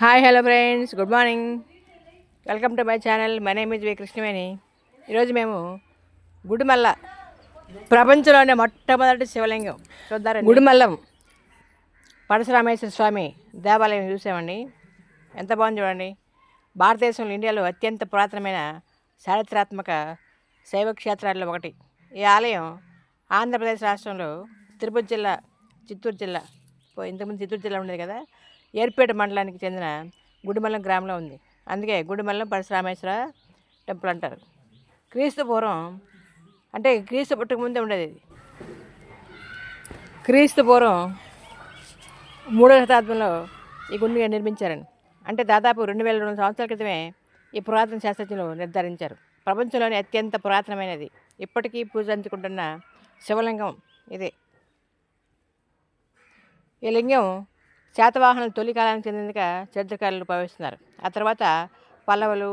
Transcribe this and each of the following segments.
Hi hello friends, good morning. Welcome to my channel. My name is V Krishnaveni. ఈరోజు మేము గుడిమల్ల, ప్రపంచంలోనే మొట్టమొదటి శివలింగం చూద్దారండి. గుడిమల్లం పరశురామేశ్వర స్వామి దేవాలయం చూసామండి. ఎంత బాగుంది చూడండి. భారతదేశంలో, ఇండియాలో అత్యంత పురాతనమైన చారిత్రాత్మక శైవ క్షేత్రాల్లో ఒకటి. ఈ ఆలయం ఆంధ్రప్రదేశ్ రాష్ట్రంలో తిరుపతి జిల్లా, చిత్తూరు జిల్లా, ఇంతకుముందు చిత్తూరు జిల్లా ఉండేది కదా, ఏర్పేట మండలానికి చెందిన గుడిమల్లం గ్రామంలో ఉంది. అందుకే గుడిమల్లం పరశురామేశ్వర టెంపుల్ అంటారు. క్రీస్తు పూర్వం, అంటే క్రీస్తు పుట్టక ముందే ఉండేది ఇది. క్రీస్తు పూర్వం 3వ శతాబ్దంలో ఈ గుడిని నిర్మించారని, అంటే దాదాపు 2200 సంవత్సరాల క్రితమే ఈ పురాతన శాస్త్రజ్ఞులు నిర్ధారించారు. ప్రపంచంలోని అత్యంత పురాతనమైనది, ఇప్పటికీ పూజ అందుకుంటున్న శివలింగం ఇదే. ఈ లింగం శాతవాహనులు తొలి కాలానికి చెందినదిగా చరిత్రకారులు భావిస్తున్నారు. ఆ తర్వాత పల్లవులు,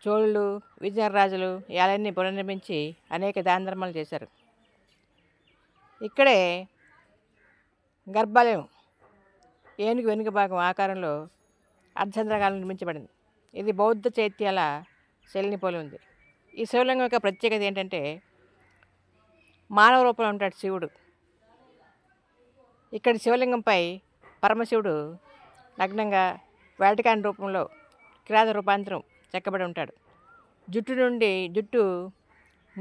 చోళులు, విజయనగరాజులు ఈ ఆలయాన్ని పునర్నిర్మించి అనేక దాన ధర్మాలు చేశారు. ఇక్కడే గర్భాలయం ఏనుగు వెనుక భాగం ఆకారంలో అర్ధచంద్రాకారం నిర్మించబడింది. ఇది బౌద్ధ చైత్యాల శైలిని పోలి ఉంది. ఈ శివలింగం యొక్క ప్రత్యేకత ఏంటంటే, మానవ రూపంలో ఉంటాడు శివుడు. ఇక్కడి శివలింగంపై పరమశివుడు నగ్నంగా వాటికాన్ రూపంలో కిరాత రూపాంతరం చెక్కబడి ఉంటాడు. జుట్టు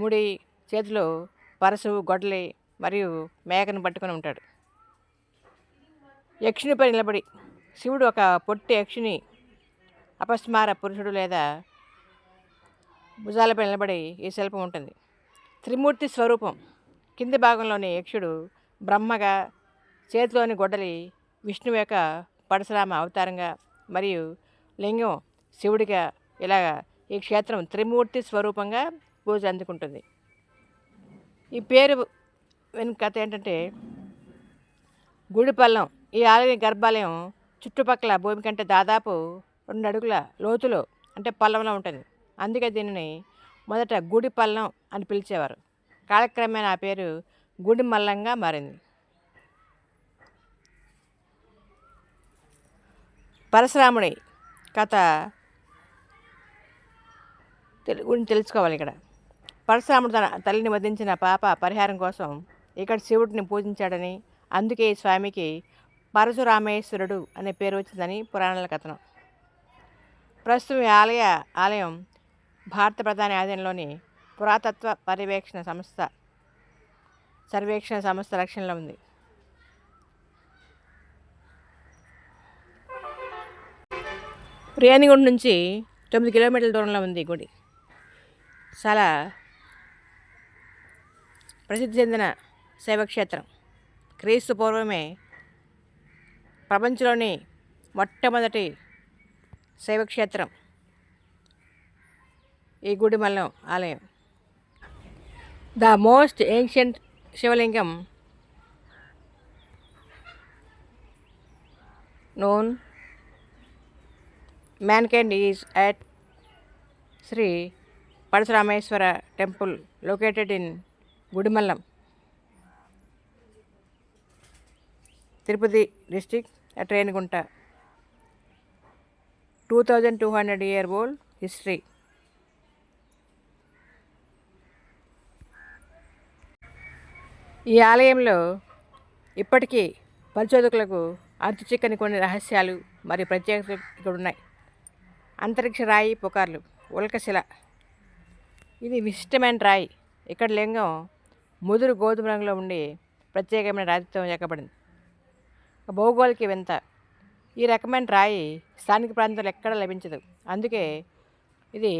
ముడి, చేతిలో పరశు, గొడ్డలి మరియు మేకను పట్టుకొని ఉంటాడు. యక్షునిపై నిలబడి శివుడు ఒక పొట్టి యక్షుని అపస్మార పురుషుడు లేదా భుజాలపై నిలబడి ఈ శిల్పం ఉంటుంది. త్రిమూర్తి స్వరూపం. కింది భాగంలోని యక్షుడు బ్రహ్మగా, చేతిలోని గొడ్డలి విష్ణువు యొక్క పరశురామ అవతారంగా, మరియు లింగం శివుడిగా, ఇలాగా ఈ క్షేత్రం త్రిమూర్తి స్వరూపంగా పూజ అందుకుంటుంది. ఈ పేరు వెనుక కథ ఏంటంటే, గుడిపల్లం ఈ ఆలయ గర్భాలయం చుట్టుపక్కల భూమి కంటే దాదాపు 2 అడుగుల లోతులో, అంటే పల్లంలో ఉంటుంది. అందుకే దీనిని మొదట గుడిపల్లం అని పిలిచేవారు. కాలక్రమేణా ఆ పేరు గుడిమల్లంగా మారింది. పరశురాముడి కథ గురించి తెలుసుకోవాలి. ఇక్కడ పరశురాముడు తన తల్లిని వధించిన పాప పరిహారం కోసం ఇక్కడ శివుడిని పూజించాడని, అందుకే ఈ స్వామికి పరశురామేశ్వరుడు అనే పేరు వచ్చిందని పురాణాల కథనం. ప్రస్తుతం ఈ ఆలయం భారత ప్రధాని ఆధీనంలోని పురాతత్వ సర్వేక్షణ సంస్థ రక్షణలో ఉంది. రేణిగుంట నుంచి 9 కిలోమీటర్ల దూరంలో ఉంది ఈ గుడి. చాలా ప్రసిద్ధి చెందిన శైవక్షేత్రం. క్రీస్తు పూర్వమే ప్రపంచంలోని మొట్టమొదటి శైవక్షేత్రం ఈ గుడిమల్లం ఆలయం. ద మోస్ట్ ఏన్షియంట్ శివలింగం known mankind is at Sri Parasurameswara temple located in Gudimallam, Tirupati district at Renigunta. 2200-year-old history. ఈ ఆలయంలో ఇప్పటికీ పరిశోధకులకు చిక్కని కొన్ని రహస్యాలు మరియు ప్రత్యేకతలు ఇక్కడ ఉన్నాయి. అంతరిక్ష రాయి పుకార్లు, ఉల్కశిల. ఇది విశిష్టమైన రాయి. ఇక్కడ లింగం ముదురు గోధుమ రంగులో ఉండి ప్రత్యేకమైన రాతితో చెక్కబడింది. భౌగోళిక వింత. ఈ రకమైన రాయి స్థానిక ప్రాంతాల్లో ఎక్కడా లభించదు. అందుకే ఇది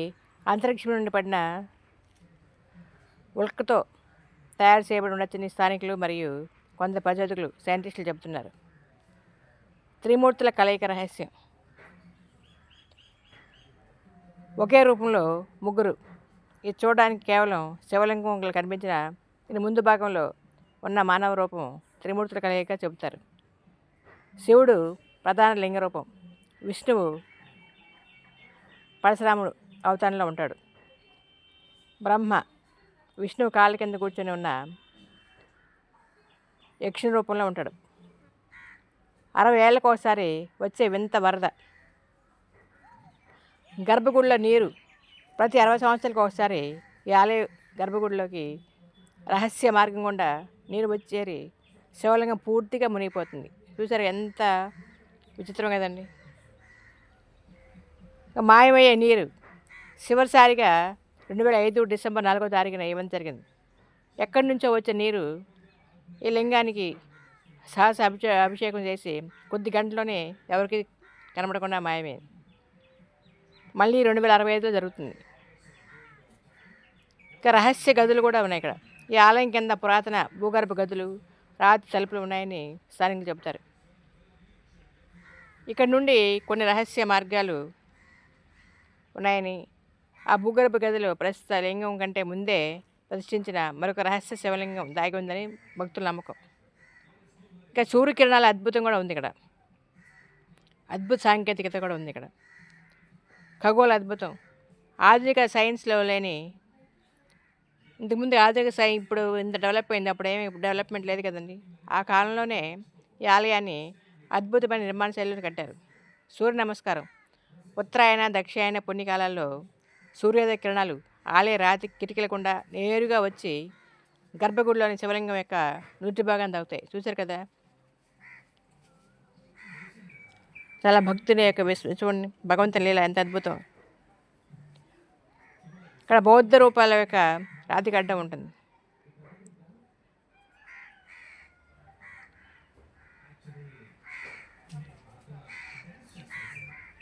అంతరిక్షం నుండి పడిన ఉల్కతో తయారు చేయబడి ఉండొచ్చని స్థానికులు మరియు కొంత పరిశోధకులు, సైంటిస్టులు చెబుతున్నారు. త్రిమూర్తుల కలయిక రహస్యం. ఒకే రూపంలో ముగ్గురు. ఇది చూడడానికి కేవలం శివలింగం కనిపించిన ఇది ముందు భాగంలో ఉన్న మానవ రూపం త్రిమూర్తుల కలయిక చెబుతారు. శివుడు ప్రధాన లింగ రూపం. విష్ణువు పరశురాముడు అవతారంలో ఉంటాడు. బ్రహ్మ విష్ణువు కాళ్ళ కింద కూర్చొని ఉన్న యక్షుని రూపంలో ఉంటాడు. 60 ఏళ్ళకు ఒకసారి వచ్చే వింత వరద. గర్భగుడిలో నీరు ప్రతి 60 సంవత్సరాలకు ఒకసారి ఈ ఆలయ గర్భగుడిలోకి రహస్య మార్గం గుండా నీరు వచ్చి చేరి శివలింగం పూర్తిగా మునిగిపోతుంది. చూసారు ఎంత విచిత్రం కదండి. మాయమయ్యే నీరు చివరిసారిగా 2005 డిసెంబర్ 4వ తారీఖున ఇవ్వడం జరిగింది. ఎక్కడి నుంచో వచ్చే నీరు ఈ లింగానికి సహస అభిషేకం చేసి కొద్ది గంటలోనే ఎవరికి కనబడకుండా మాయమే. మళ్ళీ 2065లో జరుగుతుంది. ఇంకా రహస్య గదులు కూడా ఉన్నాయి ఇక్కడ. ఈ ఆలయం కింద పురాతన భూగర్భ గదులు, రాతి తలుపులు ఉన్నాయని స్థానికులు చెబుతారు. ఇక్కడ నుండి కొన్ని రహస్య మార్గాలు ఉన్నాయని, ఆ భూగర్భ గదిలో ప్రస్తుత లింగం కంటే ముందే ప్రతిష్ఠించిన మరొక రహస్య శివలింగం దాగి ఉందని భక్తుల నమ్మకం. ఇంకా సూర్యకిరణాల అద్భుతం కూడా ఉంది ఇక్కడ. అద్భుత సాంకేతికత కూడా ఉంది ఇక్కడ. ఖగోళ అద్భుతం. ఆధునిక సైన్స్లో లేని, ఇంతకుముందు ఆధునిక ఇప్పుడు ఇంత డెవలప్ అయింది, అప్పుడు ఏమి డెవలప్మెంట్ లేదు కదండి. ఆ కాలంలోనే ఈ ఆలయాన్ని అద్భుతమైన నిర్మాణ శైలిని కట్టారు. సూర్య నమస్కారం. ఉత్తరాయణ దక్షిణాయన పుణ్యకాలాల్లో సూర్యోదయ కిరణాలు ఆలయ రాతి కిటికీల గుండా నేరుగా వచ్చి గర్భగుడిలోని శివలింగం యొక్క నుటి భాగాన్ని తాగుతాయి. చూశారు కదా, చాలా భక్తుని యొక్క చూడండి, భగవంతుని లీల ఎంత అద్భుతం. ఇక్కడ బౌద్ధ రూపాల యొక్క రాతి గడ్డం ఉంటుంది.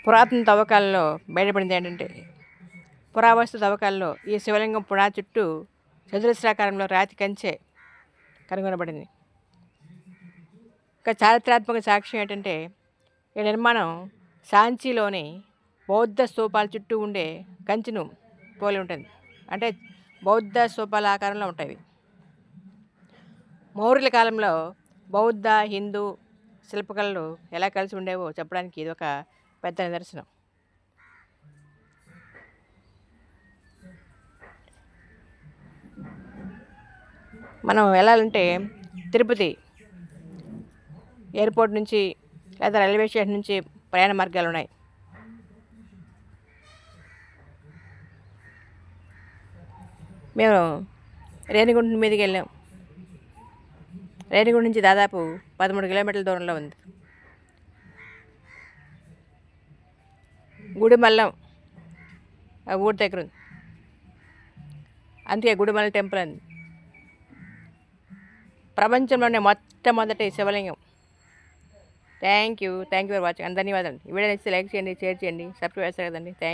పురాతన తవ్వకాలలో బయటపడింది ఏంటంటే, పురావస్తు తవ్వకాల్లో ఈ శివలింగం పుడా చుట్టూ చతురస్రాకారంలో రాతి కంచె కనుగొనబడింది. ఇంకా చారిత్రాత్మక సాక్ష్యం ఏంటంటే, ఈ నిర్మాణం సాంచీలోని బౌద్ధ స్తూపాల చుట్టూ ఉండే కంచెను పోలి ఉంటుంది. అంటే బౌద్ధ స్తూపాల ఆకారంలో ఉంటాయి. మౌర్యుల కాలంలో బౌద్ధ హిందూ శిల్పకళలు ఎలా కలిసి ఉండేవో చెప్పడానికి ఇది ఒక పెద్ద నిదర్శనం. మనం వెళ్ళాలంటే తిరుపతి ఎయిర్పోర్ట్ నుంచి లేదా రైల్వే స్టేషన్ నుంచి ప్రయాణ మార్గాలు ఉన్నాయి. మేము రేణిగుంట మీదకి వెళ్ళాం. రేణిగుంట నుంచి దాదాపు 13 కిలోమీటర్ల దూరంలో ఉంది. గుడిమల్లం ఆ ఊరి దగ్గర ఉంది. అందుకే గుడిమల్లం టెంపుల్ అంది. ప్రపంచంలోనే మొట్టమొదటి శివలింగం. Thank you for watching. ధన్యవాదాలు. ఈ వీడియో నచ్చితే లైక్ చేయండి, షేర్ చేయండి, సబ్స్క్రైబ్ చేస్తారు కదండి. థ్యాంక్